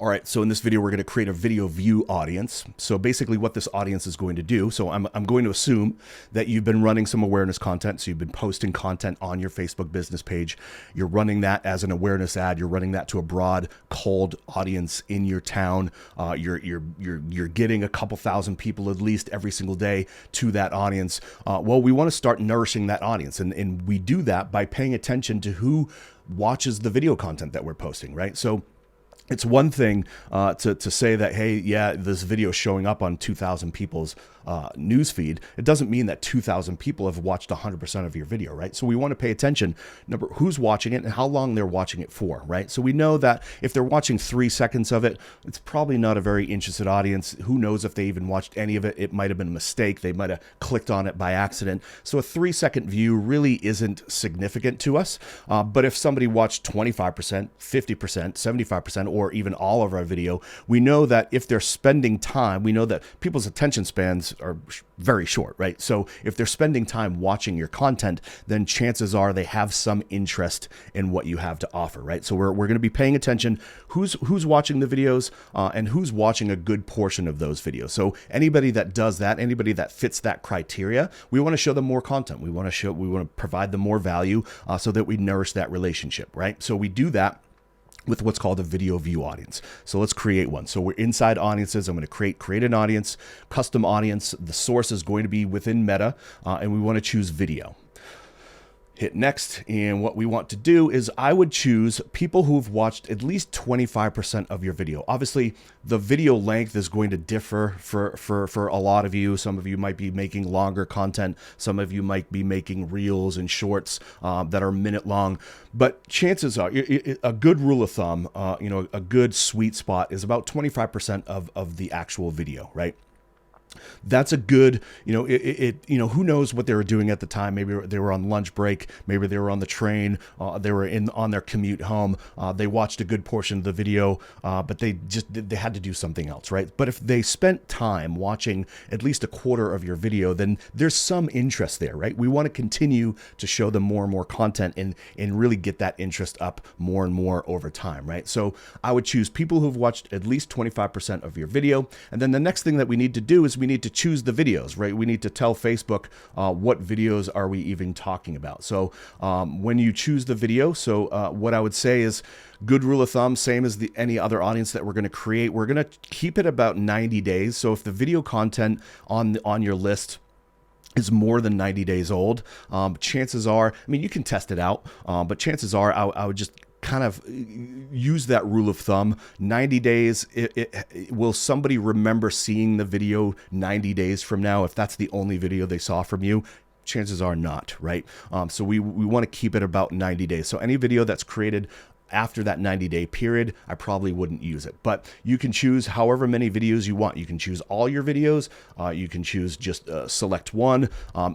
All right, so in this video, we're going to create a video view audience. So basically what this audience is going to do, so I'm going to assume that you've been running some awareness content. So you've been posting content on your Facebook business page. You're running that as an awareness ad. You're running that to a broad, cold audience in your town. You're getting a couple thousand people at least every single day to that audience. Well, we want to start nourishing that audience. And we do that by paying attention to who watches the video content that we're posting, right? So it's one thing to say that, hey, yeah, this video is showing up on 2,000 people's news feed. It doesn't mean that 2,000 people have watched 100% of your video, right? So we want to pay attention, number, who's watching it and how long they're watching it for, right? So we know that if they're watching 3 seconds of it, it's probably not a very interested audience. Who knows if they even watched any of it? It might have been a mistake. They might have clicked on it by accident. So a 3-second view really isn't significant to us. But if somebody watched 25%, 50%, 75%, or even all of our video, we know that if they're spending time, we know that people's attention spans are very short, right? So if they're spending time watching your content, then chances are they have some interest in what you have to offer, right? So we're going to be paying attention who's watching the videos and who's watching a good portion of those videos. So anybody that does that, anybody that fits that criteria, we want to show them more content. We want to provide them more value so that we nourish that relationship, right? So we do that with what's called a video view audience. So let's create one. So we're inside audiences. I'm going to create an audience, custom audience. The source is going to be within Meta, and we want to choose video. Hit next, and what we want to do is I would choose people who've watched at least 25% of your video. Obviously, the video length is going to differ for a lot of you. Some of you might be making longer content. Some of you might be making reels and shorts that are minute long. But chances are, a good rule of thumb, a good sweet spot is about 25% of the actual video, right? That's a good, who knows what they were doing at the time. Maybe they were on lunch break. Maybe they were on the train. They were on their commute home. They watched a good portion of the video, but they had to do something else, right? But if they spent time watching at least a quarter of your video, then there's some interest there, right? We want to continue to show them more and more content and really get that interest up more and more over time, right? So I would choose people who've watched at least 25% of your video. And then the next thing that we need to do is we need to choose the videos, right? We need to tell Facebook what videos are we even talking about. So when you choose the video, so what I would say is good rule of thumb, same as any other audience that we're going to create, we're going to keep it about 90 days. So if the video content on your list is more than 90 days old, chances are, you can test it out, but chances are I would just kind of use that rule of thumb. 90 days, will somebody remember seeing the video 90 days from now if that's the only video they saw from you? Chances are not, right? So we want to keep it about 90 days. So any video that's created after that 90-day period, I probably wouldn't use it. But you can choose however many videos you want. You can choose all your videos. You can choose just select one.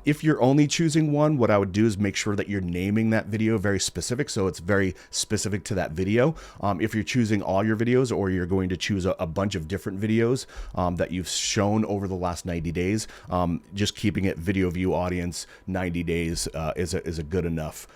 If you're only choosing one, what I would do is make sure that you're naming that video very specific, so it's very specific to that video. If you're choosing all your videos, or you're going to choose a bunch of different videos that you've shown over the last 90 days, just keeping it video view audience 90 days is a good enough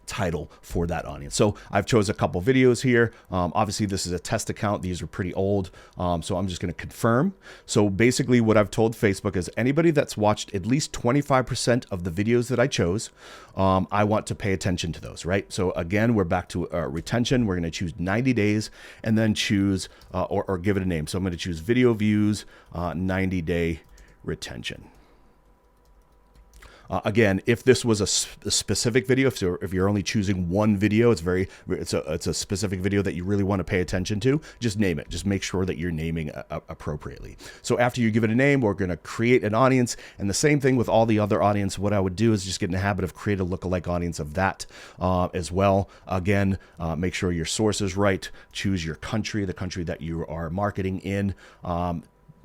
title for that audience. So I've chose a couple videos here. Obviously this is a test account. These are pretty old. So I'm just going to confirm. So basically what I've told Facebook is anybody that's watched at least 25% of the videos that I chose, I want to pay attention to those, right? So again, we're back to retention. We're going to choose 90 days and then choose or give it a name. So I'm going to choose video views, 90-day retention. Again, if this was a specific video, if you're only choosing one video, it's a specific video that you really want to pay attention to, just name it. Just make sure that you're naming appropriately. So after you give it a name, we're going to create an audience, and the same thing with all the other audience. What I would do is just get in the habit of create a lookalike audience of that as well. Again, make sure your source is right. Choose your country, the country that you are marketing in.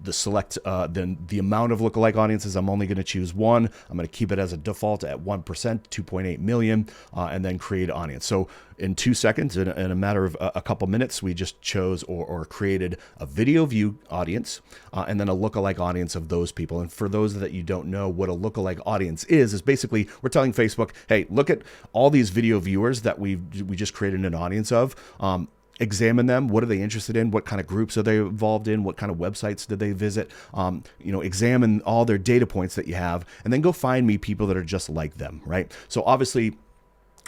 Then the amount of lookalike audiences, I'm only going to choose one. I'm going to keep it as a default at 1%, 2.8 million, and then create audience. So in 2 seconds, in a matter of a couple minutes, we just chose or created a video view audience and then a lookalike audience of those people. And for those that you don't know what a lookalike audience is basically we're telling Facebook, hey, look at all these video viewers that we just created an audience of. examine them. What are they interested in? What kind of groups are they involved in? What kind of websites did they visit? Examine all their data points that you have, and then go find me people that are just like them, right? So obviously,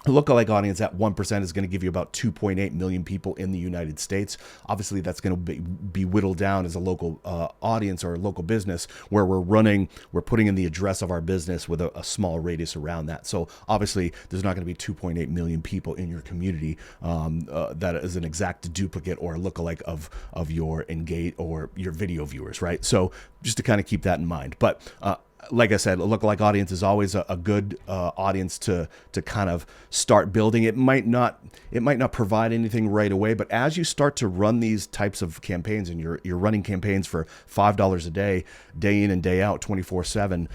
a lookalike audience at 1% is going to give you about 2.8 million people in the United States. Obviously, that's going to be whittled down as a local audience or a local business where we're putting in the address of our business with a small radius around that. So obviously, there's not going to be 2.8 million people in your community that is an exact duplicate or a lookalike of your engage or your video viewers, right? So just to kind of keep that in mind. But like I said, a lookalike audience is always a good audience to kind of start building. It might not provide anything right away, but as you start to run these types of campaigns, and you're running campaigns for $5 a day in and day out, 24/7,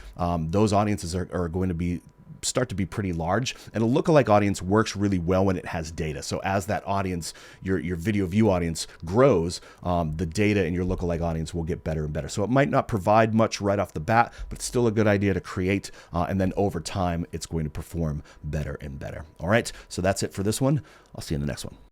those audiences are going to start to be pretty large. And a lookalike audience works really well when it has data. So as that audience, your video view audience grows, the data in your lookalike audience will get better and better. So it might not provide much right off the bat, but it's still a good idea to create. And then over time, it's going to perform better and better. All right. So that's it for this one. I'll see you in the next one.